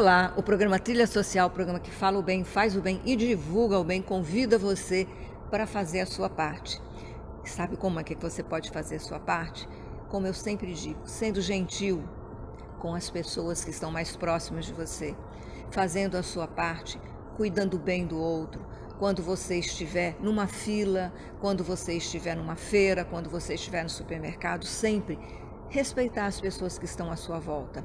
Olá, o programa Trilha Social, o programa que fala o bem, faz o bem e divulga o bem, convida você para fazer a sua parte. Sabe como é que você pode fazer a sua parte? Como eu sempre digo, sendo gentil com as pessoas que estão mais próximas de você, fazendo a sua parte, cuidando bem do outro. Quando você estiver numa fila, quando você estiver numa feira, quando você estiver no supermercado, sempre respeitar as pessoas que estão à sua volta.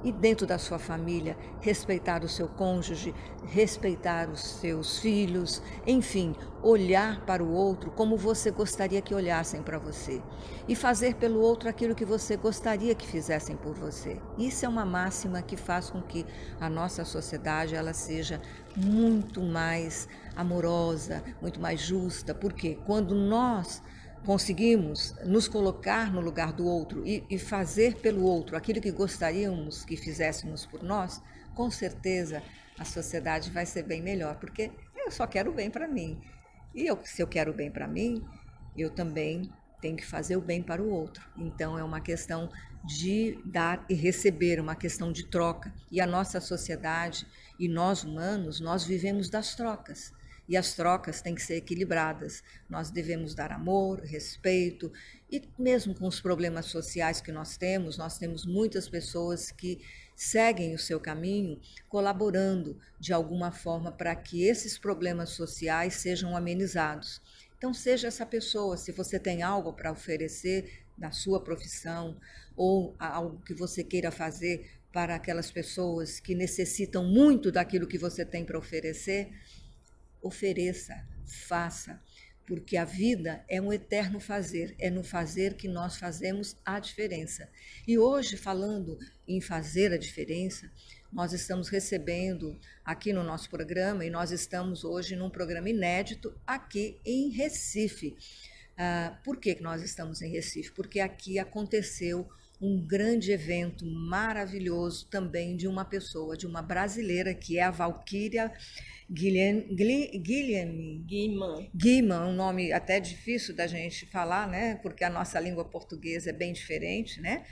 E dentro da sua família, respeitar o seu cônjuge, respeitar os seus filhos, enfim, olhar para o outro como você gostaria que olhassem para você. E fazer pelo outro aquilo que você gostaria que fizessem por você. Isso é uma máxima que faz com que a nossa sociedade ela seja muito mais amorosa, muito mais justa. Porque quando nós conseguimos nos colocar no lugar do outro e fazer pelo outro aquilo que gostaríamos que fizéssemos por nós, com certeza a sociedade vai ser bem melhor, porque eu só quero o bem para mim. Se eu quero o bem para mim, eu também tenho que fazer o bem para o outro. Então é uma questão de dar e receber, uma questão de troca. E a nossa sociedade e nós humanos, nós vivemos das trocas. E as trocas têm que ser equilibradas. Nós devemos dar amor, respeito, e mesmo com os problemas sociais que nós temos muitas pessoas que seguem o seu caminho colaborando de alguma forma para que esses problemas sociais sejam amenizados. Então seja essa pessoa, se você tem algo para oferecer na sua profissão ou algo que você queira fazer para aquelas pessoas que necessitam muito daquilo que você tem para oferecer, ofereça, faça, porque a vida é um eterno fazer, é no fazer que nós fazemos a diferença. E hoje, falando em fazer a diferença, nós estamos recebendo aqui no nosso programa, e nós estamos hoje num programa inédito aqui em Recife. Por que nós estamos em Recife? Porque aqui aconteceu um grande evento maravilhoso também de uma pessoa, de uma brasileira, que é a Valquíria Guiman, um nome até difícil da gente falar, né? Porque a nossa língua portuguesa é bem diferente, né?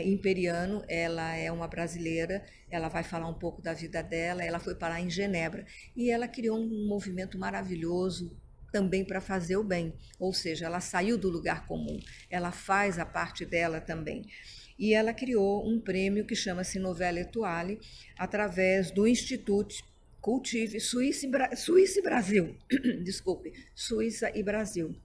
Imperiano, ela é uma brasileira, ela vai falar um pouco da vida dela, ela foi parar em Genebra e ela criou um movimento maravilhoso também para fazer o bem, ou seja, ela saiu do lugar comum, ela faz a parte dela também. E ela criou um prêmio que chama-se Novella Étoile, através do Instituto Cultive Suíça e Brasil, desculpe, Suíça e Brasil.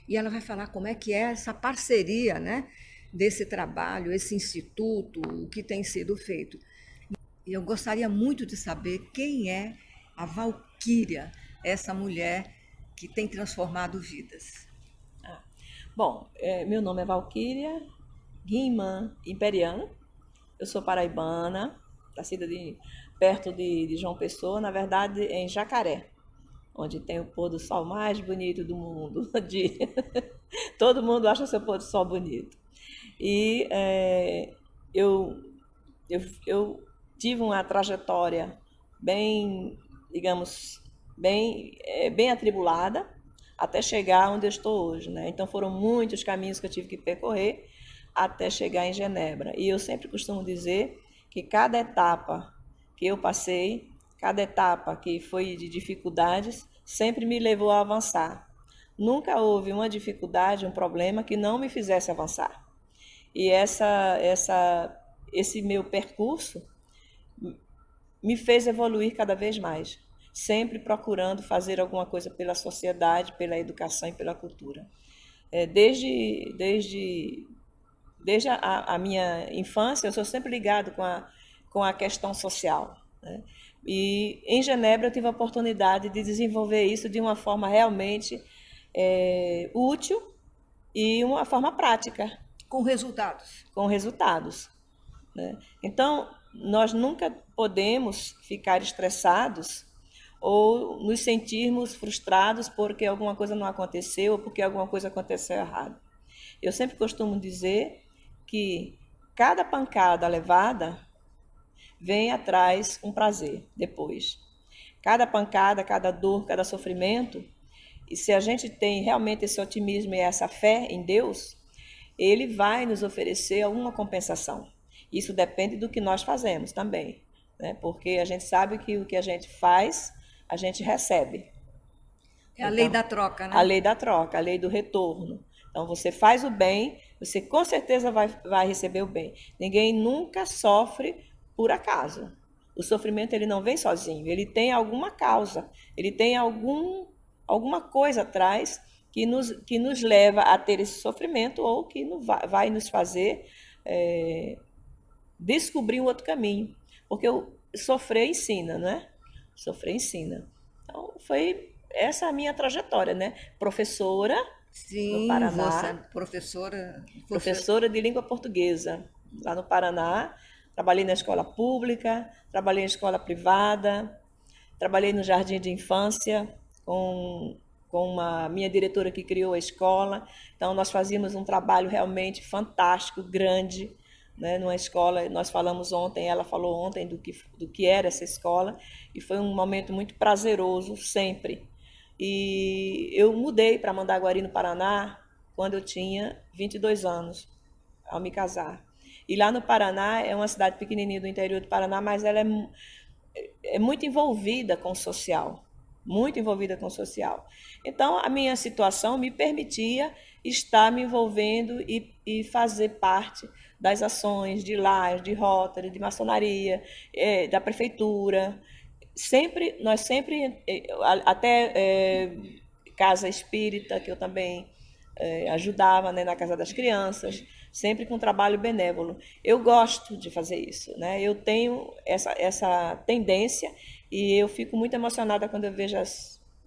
E ela vai falar como é que é essa parceria, né, desse trabalho, esse instituto, o que tem sido feito. E eu gostaria muito de saber quem é a Valquíria, essa mulher que tem transformado vidas. Bom, meu nome é Valquíria Guiman Imperiano, eu sou paraibana, nascida perto de João Pessoa, na verdade em Jacaré, onde tem o pôr do sol mais bonito do mundo. Todo mundo acha seu pôr do sol bonito. E eu tive uma trajetória bem, digamos, bem atribulada até chegar onde eu estou hoje, né? Então foram muitos caminhos que eu tive que percorrer até chegar em Genebra. E eu sempre costumo dizer que cada etapa que eu passei, cada etapa que foi de dificuldades, sempre me levou a avançar. Nunca houve uma dificuldade, um problema que não me fizesse avançar. E esse meu percurso me fez evoluir cada vez mais, sempre procurando fazer alguma coisa pela sociedade, pela educação e pela cultura. Desde a minha infância, eu sou sempre ligado com a questão social, né? E em Genebra eu tive a oportunidade de desenvolver isso de uma forma realmente útil e uma forma prática. Com resultados. Com resultados, né? Então, nós nunca podemos ficar estressados ou nos sentirmos frustrados porque alguma coisa não aconteceu ou porque alguma coisa aconteceu errado. Eu sempre costumo dizer que cada pancada levada vem atrás um prazer depois. Cada pancada, cada dor, cada sofrimento, e se a gente tem realmente esse otimismo e essa fé em Deus, Ele vai nos oferecer alguma compensação. Isso depende do que nós fazemos também, né? Porque a gente sabe que o que a gente faz, a gente recebe. É a lei Então, da troca, a né? lei da troca, a lei do retorno. Então, você faz o bem, você com certeza vai receber o bem. Ninguém nunca sofre por acaso. O sofrimento ele não vem sozinho, ele tem alguma causa, ele tem alguma coisa atrás que nos leva a ter esse sofrimento ou que vai nos fazer descobrir um outro caminho. Porque o sofrer ensina, né? Sofrer ensina. Então, foi essa a minha trajetória, né? Professora no Sim, você é Paraná, professora. professora de língua portuguesa lá no Paraná. Trabalhei na escola pública, trabalhei em escola privada, trabalhei no jardim de infância com uma minha diretora que criou a escola. Então, nós fazíamos um trabalho realmente fantástico, grande, né, numa escola. Nós falamos ontem, ela falou ontem do que era essa escola, e foi um momento muito prazeroso, sempre. E eu mudei para Mandaguari, no Paraná, quando eu tinha 22 anos, ao me casar. E lá no Paraná, é uma cidade pequenininha do interior do Paraná, mas ela é muito envolvida com o social, muito envolvida com o social. Então, a minha situação me permitia estar me envolvendo e fazer parte das ações de lar, de Rotary, de maçonaria, da prefeitura. Nós sempre, até casa espírita, que eu também ajudava, né, na Casa das Crianças, sempre com trabalho benévolo. Eu gosto de fazer isso, né? Eu tenho essa tendência e eu fico muito emocionada quando eu vejo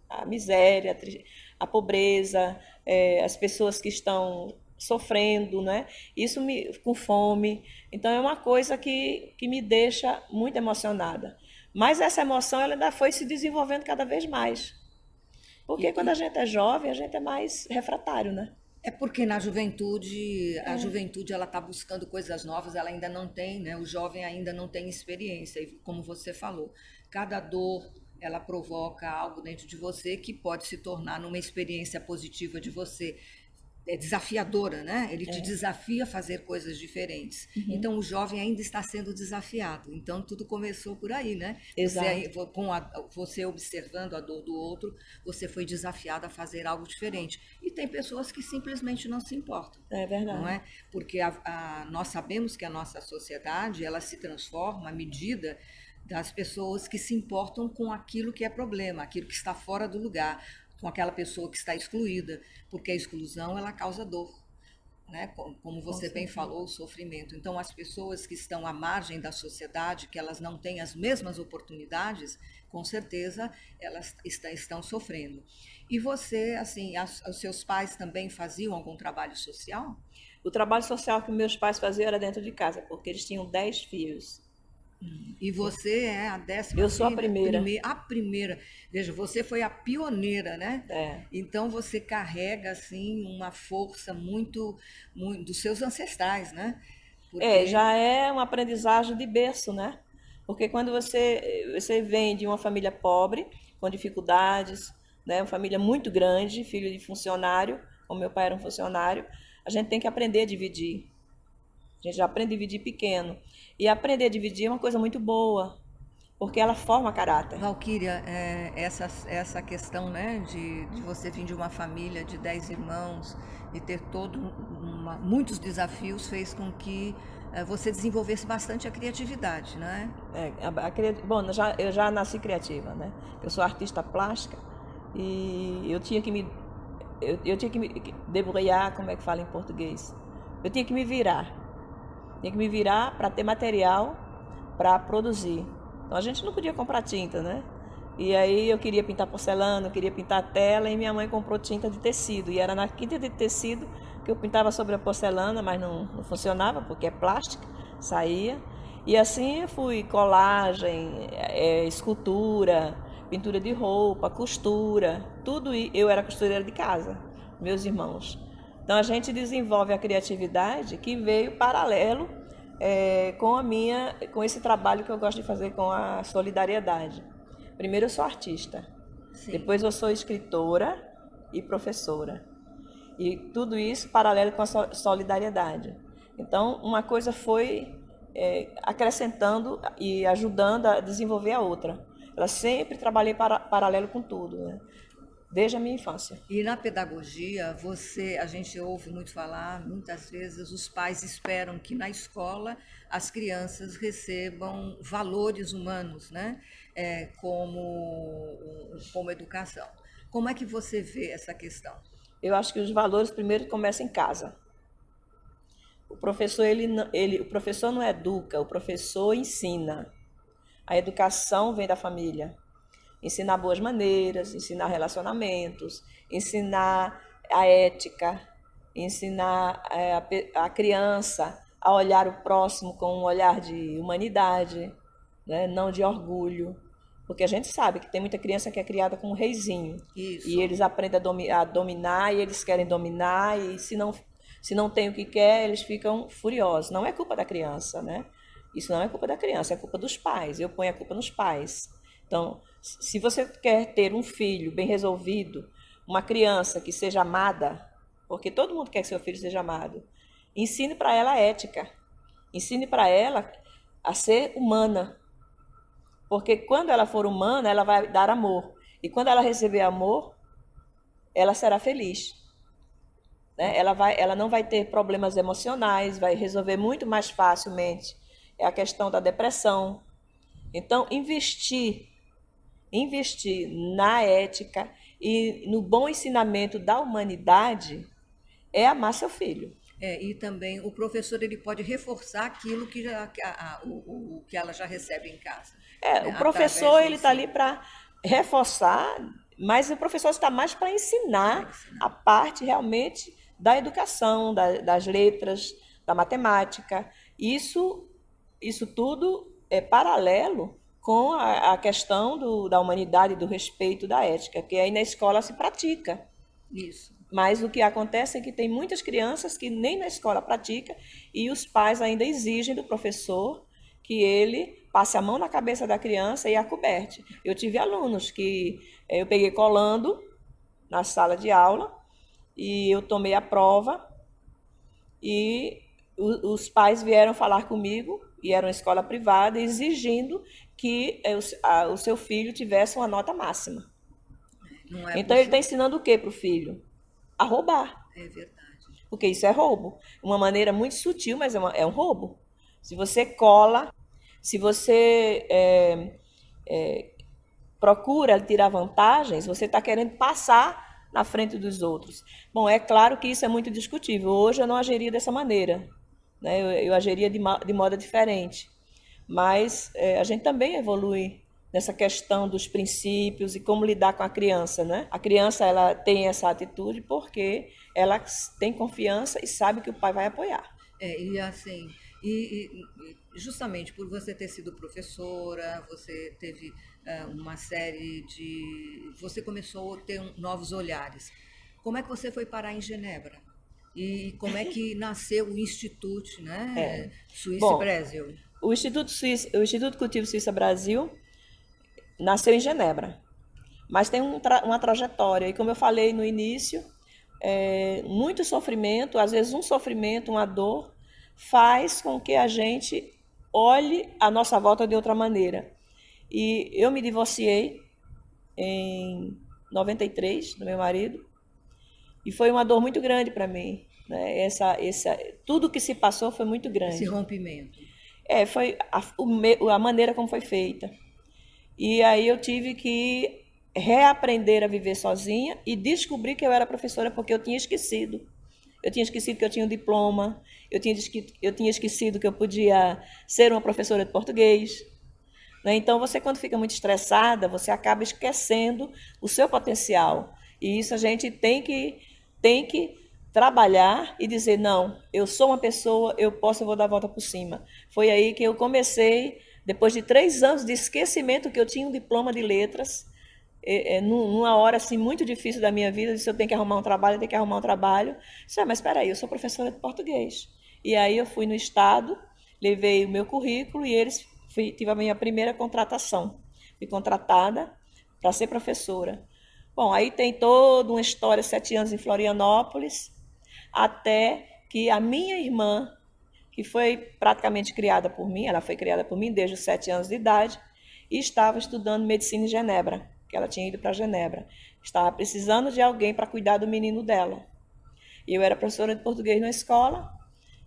a miséria, a pobreza, as pessoas que estão sofrendo, né? Isso com fome. Então é uma coisa que me deixa muito emocionada. Mas essa emoção ela ainda foi se desenvolvendo cada vez mais. Porque E, quando a gente é jovem, a gente é mais refratário, né? é porque na juventude, a juventude ela está buscando coisas novas, ela ainda não tem, né? O jovem ainda não tem experiência, e como você falou, cada dor ela provoca algo dentro de você que pode se tornar numa experiência positiva de você. É desafiadora, né? Ele te desafia a fazer coisas diferentes. Então o jovem ainda está sendo desafiado. Então tudo começou por aí, né? Exato. Você observando a dor do outro, você foi desafiado a fazer algo diferente. E tem pessoas que simplesmente não se importam, É não verdade. é? Porque nós sabemos que a nossa sociedade ela se transforma à medida das pessoas que se importam com aquilo que é problema, aquilo que está fora do lugar, com aquela pessoa que está excluída, porque a exclusão ela causa dor, né? Como Com você bem certeza. falou, o sofrimento. Então, as pessoas que estão à margem da sociedade, que elas não têm as mesmas oportunidades, com certeza elas estão sofrendo. E você, assim, os seus pais também faziam algum trabalho social? O trabalho social que meus pais faziam era dentro de casa, porque eles tinham 10 filhos. E você é a décima Eu sou a filha? primeira. A primeira. Veja, você foi a pioneira, né? É, Então você carrega assim uma força muito dos seus ancestrais, né? Porque já é uma aprendizagem de berço, né? Porque quando você vem de uma família pobre, com dificuldades, né? Uma família muito grande, filho de funcionário, como meu pai era um funcionário, a gente tem que aprender a dividir. A gente já aprende a dividir pequeno. E aprender a dividir é uma coisa muito boa, porque ela forma caráter. Valquíria, essa questão, né, de você vir de uma família de 10 irmãos e ter muitos desafios fez com que você desenvolvesse bastante a criatividade, né? Bom, eu já nasci criativa, né? Eu sou artista plástica e eu tinha que me debrouillar, como é que fala em português? Eu tinha que me virar. Tinha que me virar para ter material para produzir. Então a gente não podia comprar tinta, né? E aí eu queria pintar porcelana, eu queria pintar tela e minha mãe comprou tinta de tecido. E era na tinta de tecido que eu pintava sobre a porcelana, mas não funcionava porque é plástica, saía. E assim eu fui colagem, escultura, pintura de roupa, costura, tudo. Eu era costureira de casa, meus irmãos. Então a gente desenvolve a criatividade que veio paralelo com esse trabalho que eu gosto de fazer com a solidariedade. Primeiro eu sou artista, Sim. depois eu sou escritora e professora. E tudo isso paralelo com a solidariedade. Então uma coisa foi acrescentando e ajudando a desenvolver a outra. Ela sempre trabalhei paralelo com tudo, né? Desde a minha infância. E na pedagogia, a gente ouve muito falar, muitas vezes os pais esperam que na escola as crianças recebam valores humanos, né? Como educação. Como é que você vê essa questão? Eu acho que os valores primeiro começam em casa. O professor, o professor não educa, o professor ensina. A educação vem da família. Ensinar boas maneiras, ensinar relacionamentos, ensinar a ética, ensinar a criança a olhar o próximo com um olhar de humanidade, né? Não de orgulho. Porque a gente sabe que tem muita criança que é criada como um reizinho. Isso. E eles aprendem a dominar e eles querem dominar e se não tem o que quer, eles ficam furiosos. Não é culpa da criança, né? Isso não é culpa da criança, é culpa dos pais. Eu ponho a culpa nos pais. Então, se você quer ter um filho bem resolvido, uma criança que seja amada, porque todo mundo quer que seu filho seja amado, ensine para ela a ética. Ensine para ela a ser humana. Porque quando ela for humana, ela vai dar amor. E quando ela receber amor, ela será feliz. Né? Ela não vai ter problemas emocionais, vai resolver muito mais facilmente. É a questão da depressão. Então, investir na ética e no bom ensinamento da humanidade é amar seu filho. E também o professor ele pode reforçar aquilo que o que ela já recebe em casa. O professor ele está ali para reforçar, mas o professor está mais para ensinar a parte realmente da educação, das letras, da matemática. Isso tudo é paralelo com a questão da humanidade, do respeito, da ética, que aí na escola se pratica. Isso. Mas o que acontece é que tem muitas crianças que nem na escola pratica e os pais ainda exigem do professor que ele passe a mão na cabeça da criança e a coberte. Eu tive alunos que eu peguei colando na sala de aula e eu tomei a prova e os pais vieram falar comigo, e era uma escola privada, exigindo que o seu filho tivesse uma nota máxima. Então ele está ensinando o que para o filho? A roubar. É verdade. Porque isso é roubo. Uma maneira muito sutil, mas é um roubo. Se você cola, se você procura tirar vantagens, você está querendo passar na frente dos outros. Bom, é claro que isso é muito discutível. Hoje eu não agiria dessa maneira. Né? Eu agiria de modo diferente. Mas a gente também evolui nessa questão dos princípios e como lidar com a criança, né? A criança ela tem essa atitude porque ela tem confiança e sabe que o pai vai apoiar. Justamente por você ter sido professora, você teve uma série de... Você começou a ter novos olhares. Como é que você foi parar em Genebra? E como é que nasceu o Instituto, né? Suíça Brasil? O Instituto Cultivo Suíça Brasil nasceu em Genebra, mas tem uma trajetória. E como eu falei no início, muito sofrimento, às vezes um sofrimento, uma dor, faz com que a gente olhe a nossa volta de outra maneira. E eu me divorciei em 93 do meu marido, e foi uma dor muito grande para mim. Né? Tudo que se passou foi muito grande. Esse rompimento. Foi a maneira como foi feita. E aí eu tive que reaprender a viver sozinha e descobrir que eu era professora porque eu tinha esquecido. Eu tinha esquecido que eu tinha um diploma, eu tinha esquecido que eu podia ser uma professora de português. Né? Então, quando fica muito estressada, você acaba esquecendo o seu potencial. E isso a gente tem que trabalhar e dizer, não, eu sou uma pessoa, eu vou dar a volta por cima. Foi aí que eu comecei, depois de 3 anos de esquecimento que eu tinha um diploma de letras, numa hora assim, muito difícil da minha vida, eu disse, eu tenho que arrumar um trabalho, Disse, mas espera aí, eu sou professora de português. E aí eu fui no estado, levei o meu currículo e tive a minha primeira contratação. Fui contratada para ser professora. Bom, aí tem toda uma história, 7 anos em Florianópolis, até que a minha irmã, que foi praticamente criada por mim, ela foi criada por mim desde os 7 anos de idade, e estava estudando medicina em Genebra, que ela tinha ido para Genebra. Estava precisando de alguém para cuidar do menino dela. E eu era professora de português na escola,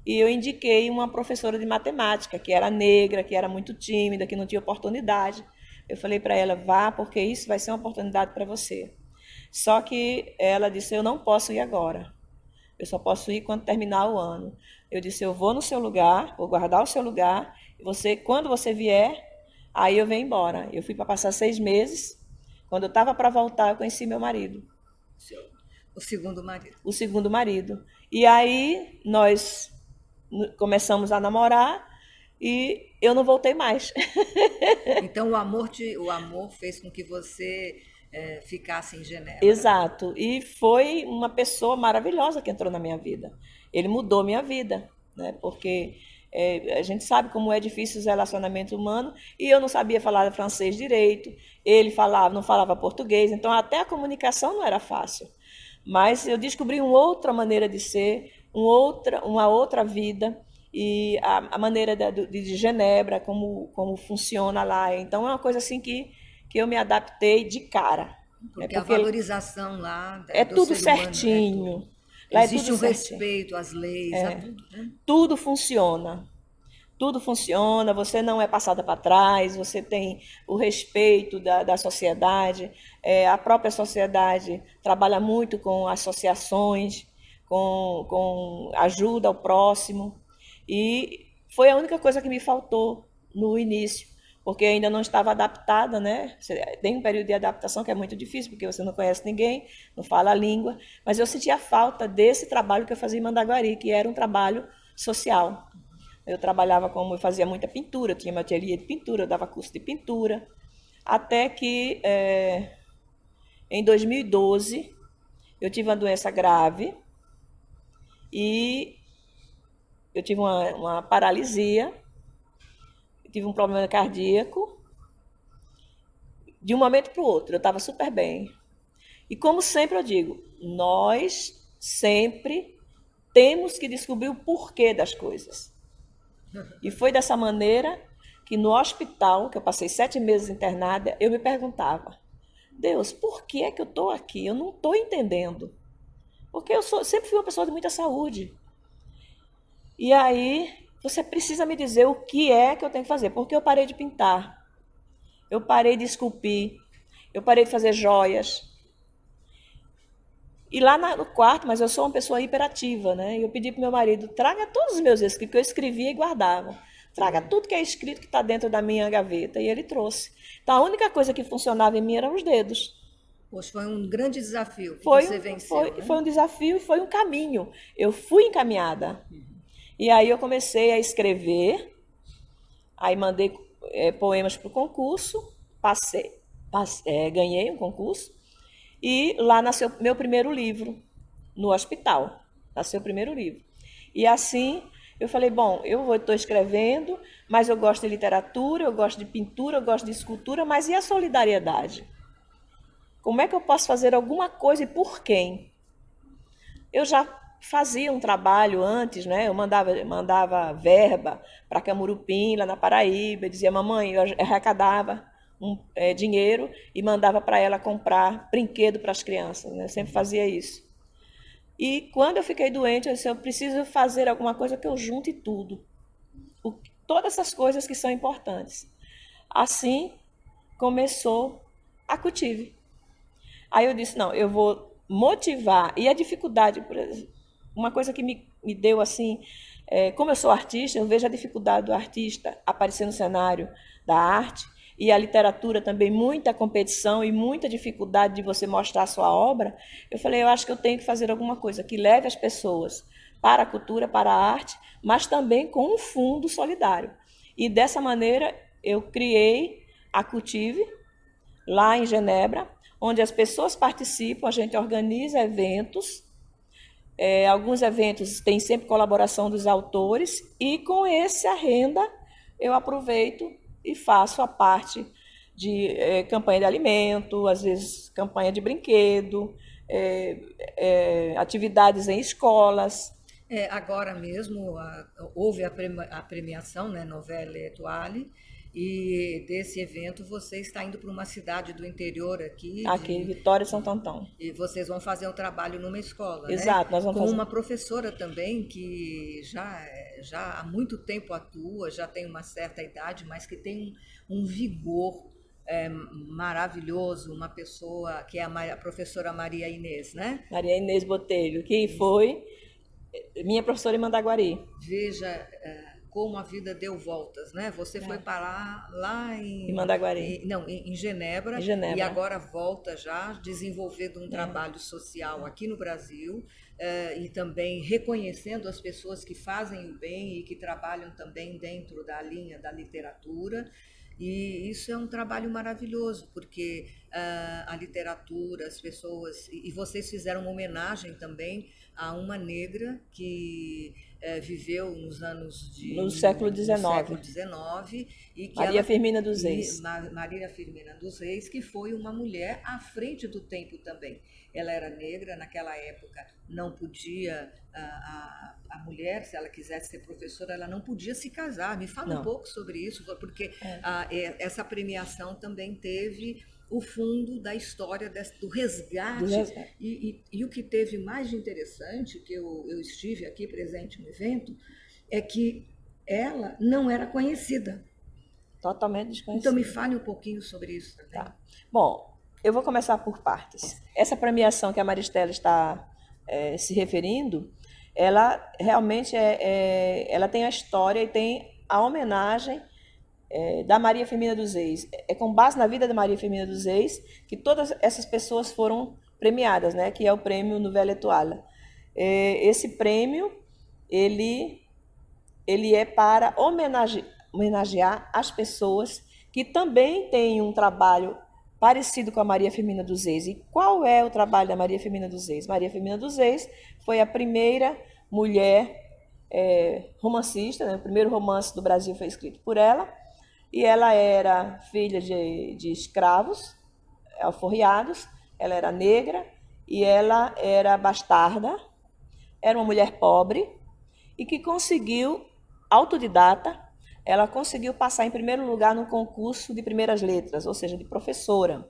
e eu indiquei uma professora de matemática, que era negra, que era muito tímida, que não tinha oportunidade. Eu falei para ela, vá, porque isso vai ser uma oportunidade para você. Só que ela disse, eu não posso ir agora. Eu só posso ir quando terminar o ano. Eu disse, eu vou no seu lugar, vou guardar o seu lugar, e você, quando você vier, aí eu venho embora. Eu fui para passar 6 meses. Quando eu estava para voltar, eu conheci meu marido. O segundo marido. O segundo marido. E aí nós começamos a namorar e eu não voltei mais. Então o amor fez com que você ficasse em Genebra. Exato. E foi uma pessoa maravilhosa que entrou na minha vida. Ele mudou minha vida, né? Porque a gente sabe como é difícil os relacionamentos humanos e eu não sabia falar francês direito. Ele não falava português, então até a comunicação não era fácil. Mas eu descobri uma outra maneira de ser, uma outra vida, e a maneira de Genebra, como funciona lá. Então, é uma coisa assim que eu me adaptei de cara. Porque a valorização lá é do tudo ser humano certinho. Lá existe um respeito às leis, a tudo, né? Tudo funciona. Tudo funciona, você não é passada para trás, você tem o respeito da sociedade. A própria sociedade trabalha muito com associações, com ajuda ao próximo. E foi a única coisa que me faltou no início, porque ainda não estava adaptada, né? Tem um período de adaptação que é muito difícil, porque você não conhece ninguém, não fala a língua. Mas eu sentia falta desse trabalho que eu fazia em Mandaguari, que era um trabalho social. Eu eu fazia muita pintura, eu tinha meu ateliê de pintura, eu dava curso de pintura, até que em 2012 eu tive uma doença grave e eu tive uma paralisia, tive um problema cardíaco, de um momento para o outro, eu estava super bem. E como sempre eu digo, nós sempre temos que descobrir o porquê das coisas. E foi dessa maneira que no hospital, que eu passei 7 meses internada, eu me perguntava, Deus, por que é que eu estou aqui? Eu não estou entendendo. Porque eu sempre fui uma pessoa de muita saúde. E aí, você precisa me dizer o que é que eu tenho que fazer. Porque eu parei de pintar, eu parei de esculpir, eu parei de fazer joias. E lá no quarto, mas eu sou uma pessoa hiperativa, né? Eu pedi para o meu marido, traga todos os meus escritos, que eu escrevia e guardava. Traga tudo que é escrito que está dentro da minha gaveta. E ele trouxe. Então, a única coisa que funcionava em mim eram os dedos. Poxa, foi um grande desafio que você venceu, né? Foi um desafio e foi um caminho. Eu fui encaminhada. E aí eu comecei a escrever, aí mandei poemas para o concurso, ganhei um concurso, e lá nasceu meu primeiro livro, no hospital. Nasceu o primeiro livro. E assim, eu falei, bom, eu estou escrevendo, mas eu gosto de literatura, eu gosto de pintura, eu gosto de escultura, mas e a solidariedade? Como é que eu posso fazer alguma coisa e por quem? Eu já fazia um trabalho antes, né? Eu mandava verba para Camurupim, lá na Paraíba, eu dizia, mamãe, eu arrecadava dinheiro e mandava para ela comprar brinquedo para as crianças, né? Eu sempre fazia isso. E quando eu fiquei doente, eu disse, eu preciso fazer alguma coisa que eu junte tudo. Todas essas coisas que são importantes. Assim começou a Cultive. Aí eu disse, não, eu vou motivar. E a dificuldade, uma coisa que me deu assim, como eu sou artista, eu vejo a dificuldade do artista aparecer no cenário da arte, e a literatura também, muita competição e muita dificuldade de você mostrar a sua obra. Eu falei, eu acho que eu tenho que fazer alguma coisa que leve as pessoas para a cultura, para a arte, mas também com um fundo solidário. E dessa maneira eu criei a Cultive, lá em Genebra, onde as pessoas participam, a gente organiza eventos, alguns eventos têm sempre colaboração dos autores, e com essa renda eu aproveito e faço a parte de campanha de alimento, às vezes campanha de brinquedo, atividades em escolas. Agora mesmo houve a premiação, né, Novela Étoile, e desse evento você está indo para uma cidade do interior aqui, Aqui, Vitória e Santo Antão. e vocês vão fazer um trabalho numa escola, né? Exato, nós vamos Com fazer. uma professora também que já há muito tempo atua, já tem uma certa idade, mas que tem um vigor maravilhoso, uma pessoa que é a professora Maria Inês, né? Maria Inês Botelho, que foi minha professora em Mandaguari. Veja como a vida deu voltas, né? Você foi parar lá Em Mandaguari. não, em Genebra, Em Genebra. e agora volta já desenvolvendo um trabalho social aqui no Brasil, e também reconhecendo as pessoas que fazem o bem e que trabalham também dentro da linha da literatura. E isso é um trabalho maravilhoso, porque a literatura, as pessoas. E vocês fizeram uma homenagem também a uma negra que viveu no século XIX. no século XIX e que Maria Firmina dos Reis. Maria Firmina dos Reis, que foi uma mulher à frente do tempo também. Ela era negra, naquela época não podia, a mulher, se ela quisesse ser professora, ela não podia se casar. Me fala um pouco sobre isso, porque essa premiação também teve o fundo da história do resgate. E o que teve mais de interessante, que eu estive aqui presente no evento, é que ela não era conhecida. Totalmente desconhecida. Então me fale um pouquinho sobre isso também. Tá. Bom, eu vou começar por partes. Essa premiação que a Maristela está se referindo, ela realmente ela tem a história e tem a homenagem da Maria Firmina dos Reis. É com base na vida da Maria Firmina dos Reis que todas essas pessoas foram premiadas, né? Que é o prêmio Nouvelle Étoile. Esse prêmio, ele é para homenagear as pessoas que também têm um trabalho parecido com a Maria Firmina dos Reis. E qual é o trabalho da Maria Firmina dos Reis? Maria Firmina dos Reis foi a primeira mulher romancista, né? O primeiro romance do Brasil foi escrito por ela, e ela era filha de escravos alforriados, ela era negra e ela era bastarda, era uma mulher pobre e que conseguiu, autodidata, ela conseguiu passar em primeiro lugar no concurso de primeiras letras, ou seja, de professora.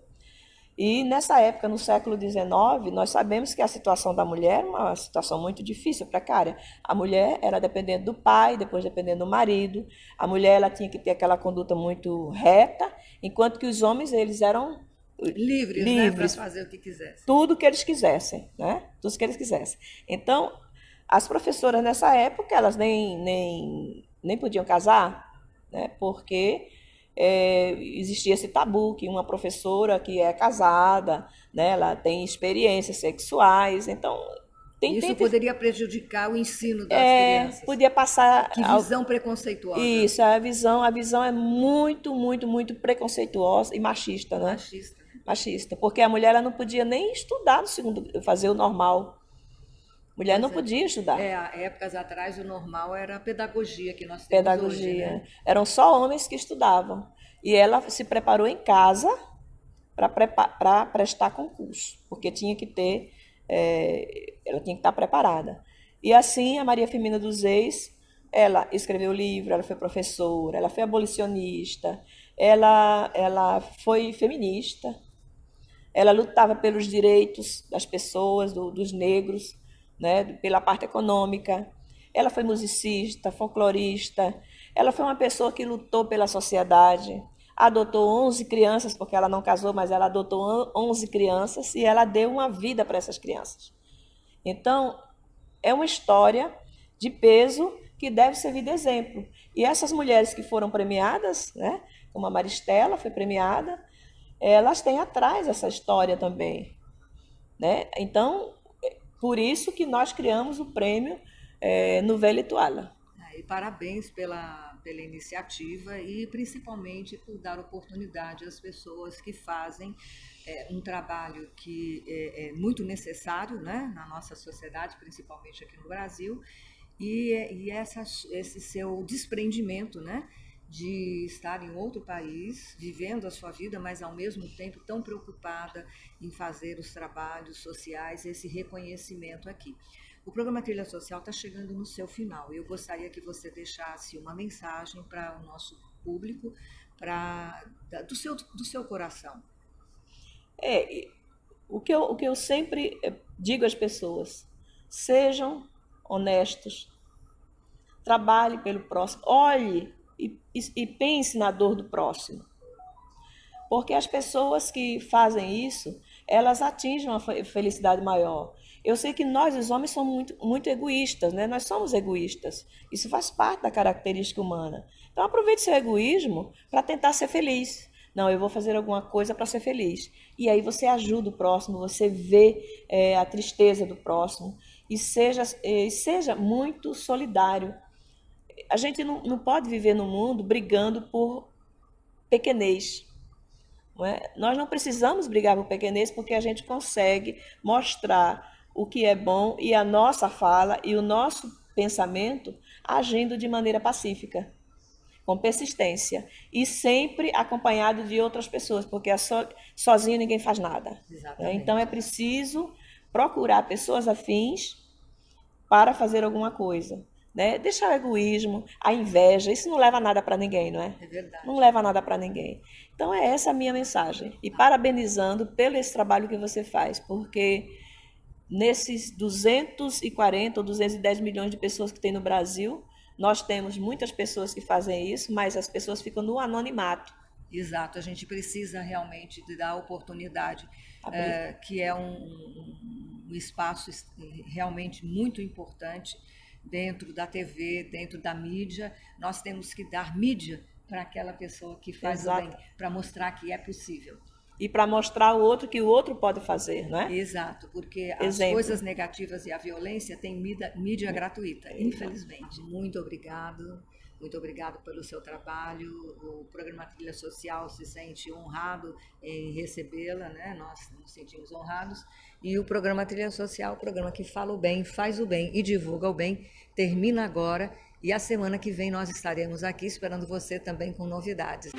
E nessa época, no século XIX, nós sabemos que a situação da mulher era uma situação muito difícil, precária. A mulher era dependente do pai, depois dependendo do marido. A mulher ela tinha que ter aquela conduta muito reta, enquanto que os homens eles eram livres, né, para fazer o que quisessem. Tudo que eles quisessem, né? Tudo que eles quisessem. Então, as professoras nessa época, elas nem podiam casar, né? Porque existia esse tabu que uma professora que é casada, né, ela tem experiências sexuais, então isso poderia prejudicar o ensino das crianças. Podia passar. Que visão preconceituosa. Isso, a visão é muito, muito, muito preconceituosa e machista, né? Machista, porque a mulher ela não podia nem estudar no segundo, fazer o normal. Mulher não podia estudar. Há épocas atrás o normal era a pedagogia que nós temos pedagogia. Hoje, né? Eram só homens que estudavam. E ela se preparou em casa para prestar concurso, porque tinha que ter, ela tinha que estar preparada. E assim a Maria Firmina dos Reis, ela escreveu livro, ela foi professora, ela foi abolicionista, ela foi feminista, ela lutava pelos direitos das pessoas, dos negros, né, pela parte econômica. Ela foi musicista, folclorista, ela foi uma pessoa que lutou pela sociedade, adotou 11 crianças, porque ela não casou, mas ela adotou 11 crianças e ela deu uma vida para essas crianças. Então, é uma história de peso que deve servir de exemplo. E essas mulheres que foram premiadas, né, como a Maristela foi premiada, elas têm atrás essa história também, né? Então, por isso que nós criamos o prêmio Nouvelle Étoile. E parabéns pela iniciativa e principalmente por dar oportunidade às pessoas que fazem um trabalho que é muito necessário, né, na nossa sociedade, principalmente aqui no Brasil, e esse seu desprendimento, né, de estar em outro país, vivendo a sua vida, mas ao mesmo tempo tão preocupada em fazer os trabalhos sociais, esse reconhecimento aqui. O programa Trilha Social está chegando no seu final. Eu gostaria que você deixasse uma mensagem para o nosso público, do seu coração. O que eu sempre digo às pessoas: sejam honestos, trabalhe pelo próximo, olhe e pense na dor do próximo. Porque as pessoas que fazem isso, elas atingem uma felicidade maior. Eu sei que nós, os homens, somos muito egoístas, né? Nós somos egoístas. Isso faz parte da característica humana. Então, aproveite seu egoísmo para tentar ser feliz. Não, eu vou fazer alguma coisa para ser feliz. E aí você ajuda o próximo, você vê a tristeza do próximo e seja muito solidário. A gente não pode viver no mundo brigando por pequenez. Não é? Nós não precisamos brigar por pequenez, porque a gente consegue mostrar o que é bom e a nossa fala e o nosso pensamento agindo de maneira pacífica, com persistência e sempre acompanhado de outras pessoas, porque sozinho ninguém faz nada. Então é preciso procurar pessoas afins para fazer alguma coisa. Né? Deixar o egoísmo, a inveja, isso não leva a nada para ninguém, não é? É verdade. Não leva a nada para ninguém. Então é essa a minha mensagem. E parabenizando pelo esse trabalho que você faz, porque nesses 240 ou 210 milhões de pessoas que tem no Brasil, nós temos muitas pessoas que fazem isso, mas as pessoas ficam no anonimato. Exato, a gente precisa realmente de dar oportunidade, que é um espaço realmente muito importante dentro da TV, dentro da mídia. Nós temos que dar mídia para aquela pessoa que faz o bem, para mostrar que é possível. E para mostrar ao outro que o outro pode fazer, não é? Exato, porque as coisas negativas e a violência têm mídia gratuita, infelizmente. Muito obrigado pelo seu trabalho. O programa Trilha Social se sente honrado em recebê-la, né? Nós nos sentimos honrados. E o programa Trilha Social, o programa que fala o bem, faz o bem e divulga o bem, termina agora. E a semana que vem nós estaremos aqui esperando você também com novidades.